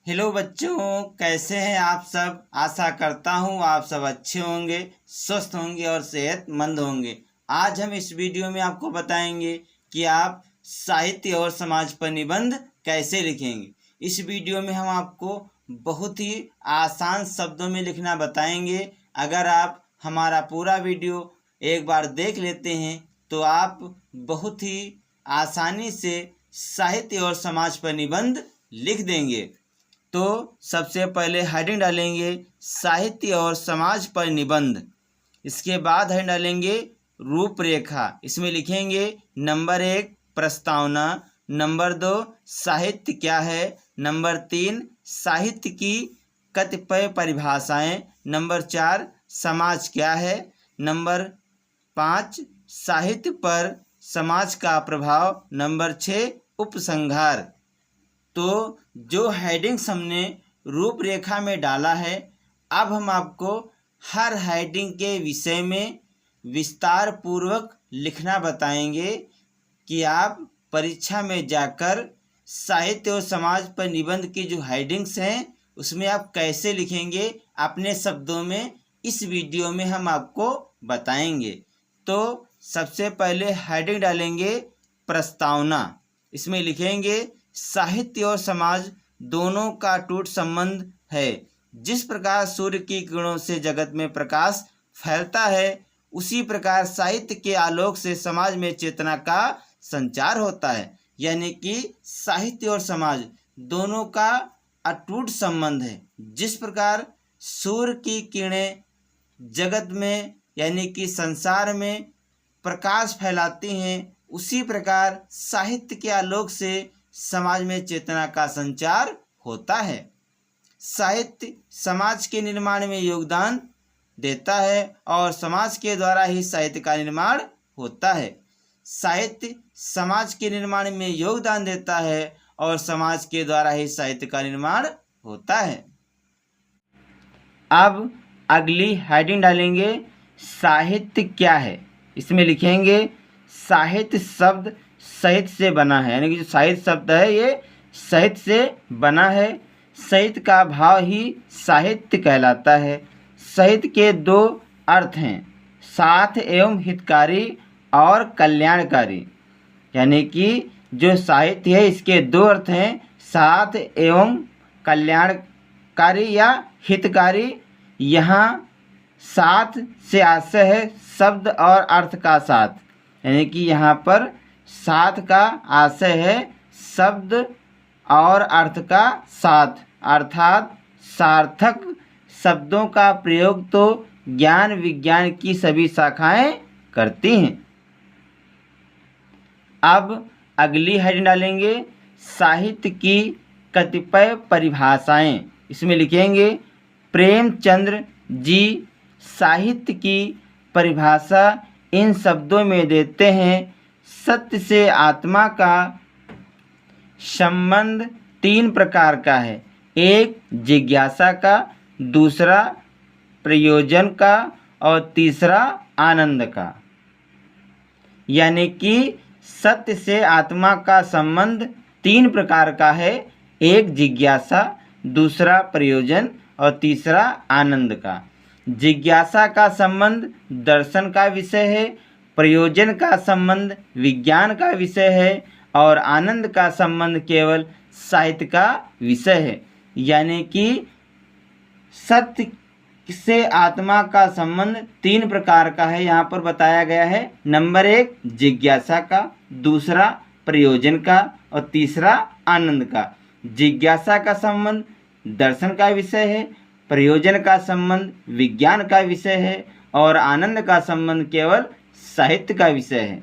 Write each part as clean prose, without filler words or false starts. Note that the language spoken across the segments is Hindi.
हेलो बच्चों, कैसे हैं आप सब। आशा करता हूं आप सब अच्छे होंगे, स्वस्थ होंगे और सेहतमंद होंगे। आज हम इस वीडियो में आपको बताएंगे कि आप साहित्य और समाज पर निबंध कैसे लिखेंगे। इस वीडियो में हम आपको बहुत ही आसान शब्दों में लिखना बताएंगे। अगर आप हमारा पूरा वीडियो एक बार देख लेते हैं तो आप बहुत ही आसानी से साहित्य और समाज पर निबंध लिख देंगे। तो सबसे पहले हेडिंग डालेंगे साहित्य और समाज पर निबंध। इसके बाद हेडिंग डालेंगे रूपरेखा। इसमें लिखेंगे नंबर 1 प्रस्तावना, नंबर 2 साहित्य क्या है, नंबर 3 साहित्य की कतिपय परिभाषाएं, नंबर 4 समाज क्या है, नंबर 5 साहित्य पर समाज का प्रभाव, नंबर 6 उपसंहार। तो जो हेडिंग्स हमने रूपरेखा में डाला है, अब हम आपको हर हेडिंग के विषय में विस्तार पूर्वक लिखना बताएंगे कि आप परीक्षा में जाकर साहित्य और समाज पर निबंध की जो हेडिंग्स हैं उसमें आप कैसे लिखेंगे अपने शब्दों में। इस वीडियो में हम आपको बताएंगे। तो सबसे पहले हेडिंग डालेंगे प्रस्तावना। इसमें लिखेंगे साहित्य और समाज दोनों का अटूट संबंध है। जिस प्रकार सूर्य की किरणों से जगत में प्रकाश फैलता है, उसी प्रकार साहित्य के आलोक से समाज में चेतना का संचार होता है। यानी कि साहित्य और समाज दोनों का अटूट संबंध है। जिस प्रकार सूर्य की किरणें जगत में यानी कि संसार में प्रकाश फैलाती हैं, उसी प्रकार साहित्य के आलोक से समाज में चेतना का संचार होता है। साहित्य समाज के निर्माण में योगदान देता है और समाज के द्वारा ही साहित्य का निर्माण होता है। साहित्य समाज के निर्माण में योगदान देता है और समाज के द्वारा ही साहित्य का निर्माण होता है। अब अगली हेडिंग डालेंगे साहित्य क्या है। इसमें लिखेंगे साहित्य शब्द साहित्य से बना है, यानी कि जो साहित्य शब्द है ये साहित्य से बना है। साहित्य का भाव ही साहित्य कहलाता है। साहित्य के दो अर्थ हैं, साथ एवं हितकारी और कल्याणकारी। यानी कि जो साहित्य है इसके दो अर्थ हैं, साथ एवं कल्याणकारी या हितकारी। यहाँ साथ से आशय है शब्द और अर्थ का साथ, यानी कि यहाँ पर साथ का आशय है शब्द और अर्थ का साथ, अर्थात सार्थक शब्दों का प्रयोग तो ज्ञान विज्ञान की सभी शाखाएं करती हैं। अब अगली हेडिंग डालेंगे साहित्य की कतिपय परिभाषाएं। इसमें लिखेंगे प्रेमचंद्र जी साहित्य की परिभाषा इन शब्दों में देते हैं, सत्य से आत्मा का संबंध 3 प्रकार का है, एक जिज्ञासा का, दूसरा प्रयोजन का और तीसरा आनंद का। यानी कि सत्य से आत्मा का संबंध 3 प्रकार का है, एक जिज्ञासा, दूसरा प्रयोजन और तीसरा आनंद का। जिज्ञासा का संबंध दर्शन का विषय है, प्रयोजन का संबंध विज्ञान का विषय है और आनंद का संबंध केवल साहित्य का विषय है। यानी कि सत्य से आत्मा का संबंध 3 प्रकार का है, यहाँ पर बताया गया है। नंबर 1 जिज्ञासा का, दूसरा प्रयोजन का और तीसरा आनंद का। जिज्ञासा का संबंध दर्शन का विषय है, प्रयोजन का संबंध विज्ञान का विषय है और आनंद का संबंध केवल साहित्य का विषय है।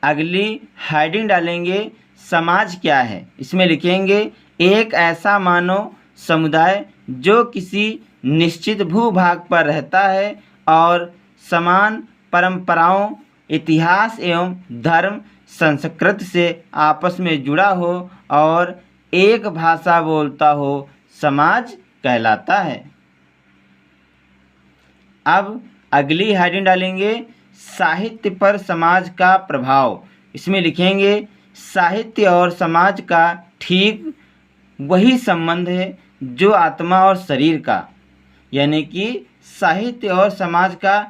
अगली हेडिंग डालेंगे समाज क्या है। इसमें लिखेंगे एक ऐसा मानव समुदाय जो किसी निश्चित भूभाग पर रहता है और समान परंपराओं, इतिहास एवं धर्म संस्कृति से आपस में जुड़ा हो और एक भाषा बोलता हो, समाज कहलाता है। अब अगली हेडिंग डालेंगे साहित्य पर समाज का प्रभाव। इसमें लिखेंगे साहित्य और समाज का ठीक वही संबंध है जो आत्मा और शरीर का, यानी कि साहित्य और समाज का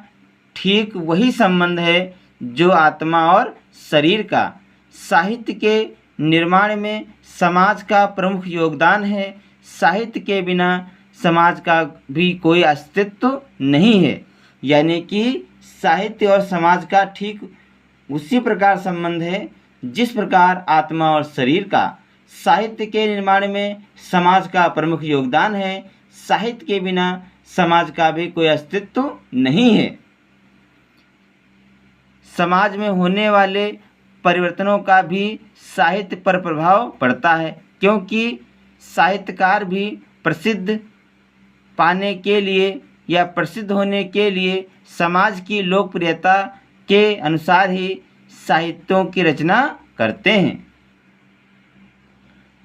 ठीक वही संबंध है जो आत्मा और शरीर का। साहित्य के निर्माण में समाज का प्रमुख योगदान है। साहित्य के बिना समाज का भी कोई अस्तित्व नहीं है। यानी कि साहित्य और समाज का ठीक उसी प्रकार संबंध है जिस प्रकार आत्मा और शरीर का। साहित्य के निर्माण में समाज का प्रमुख योगदान है। साहित्य के बिना समाज का भी कोई अस्तित्व नहीं है। समाज में होने वाले परिवर्तनों का भी साहित्य पर प्रभाव पड़ता है, क्योंकि साहित्यकार भी प्रसिद्ध पाने के लिए या प्रसिद्ध होने के लिए समाज की लोकप्रियता के अनुसार ही साहित्यों की रचना करते हैं।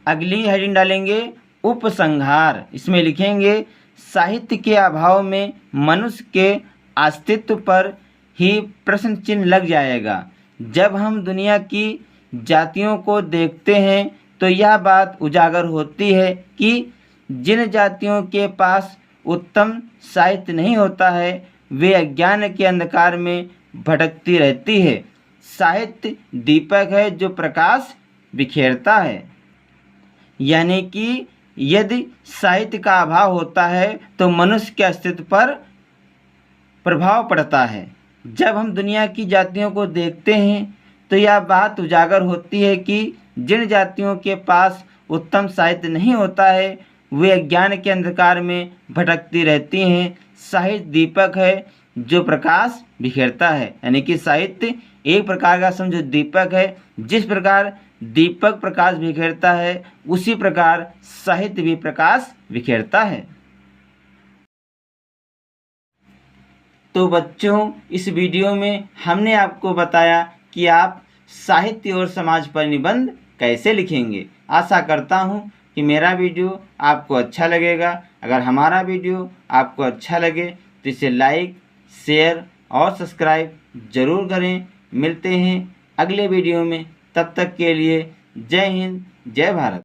अगली हेडिंग डालेंगे उपसंहार। इसमें लिखेंगे साहित्य के अभाव में मनुष्य के अस्तित्व पर ही प्रश्न चिन्ह लग जाएगा। जब हम दुनिया की जातियों को देखते हैं तो यह बात उजागर होती है कि जिन जातियों के पास उत्तम साहित्य नहीं होता है वे अज्ञान के अंधकार में भटकती रहती है। साहित्य दीपक है जो प्रकाश बिखेरता है। यानी कि यदि साहित्य का अभाव होता है तो मनुष्य के अस्तित्व पर प्रभाव पड़ता है। जब हम दुनिया की जातियों को देखते हैं तो यह बात उजागर होती है कि जिन जातियों के पास उत्तम साहित्य नहीं होता है वे अज्ञान के अंधकार में भटकती रहती हैं। साहित्य दीपक है जो प्रकाश बिखेरता है। यानी कि साहित्य एक प्रकार का समझो दीपक है। जिस प्रकार दीपक प्रकाश बिखेरता है उसी प्रकार साहित्य भी प्रकाश बिखेरता है। तो बच्चों, इस वीडियो में हमने आपको बताया कि आप साहित्य और समाज पर निबंध कैसे लिखेंगे। आशा करता हूँ कि मेरा वीडियो आपको अच्छा लगेगा। अगर हमारा वीडियो आपको अच्छा लगे तो इसे लाइक, शेयर और सब्सक्राइब ज़रूर करें। मिलते हैं अगले वीडियो में। तब तक के लिए जय हिंद, जय भारत।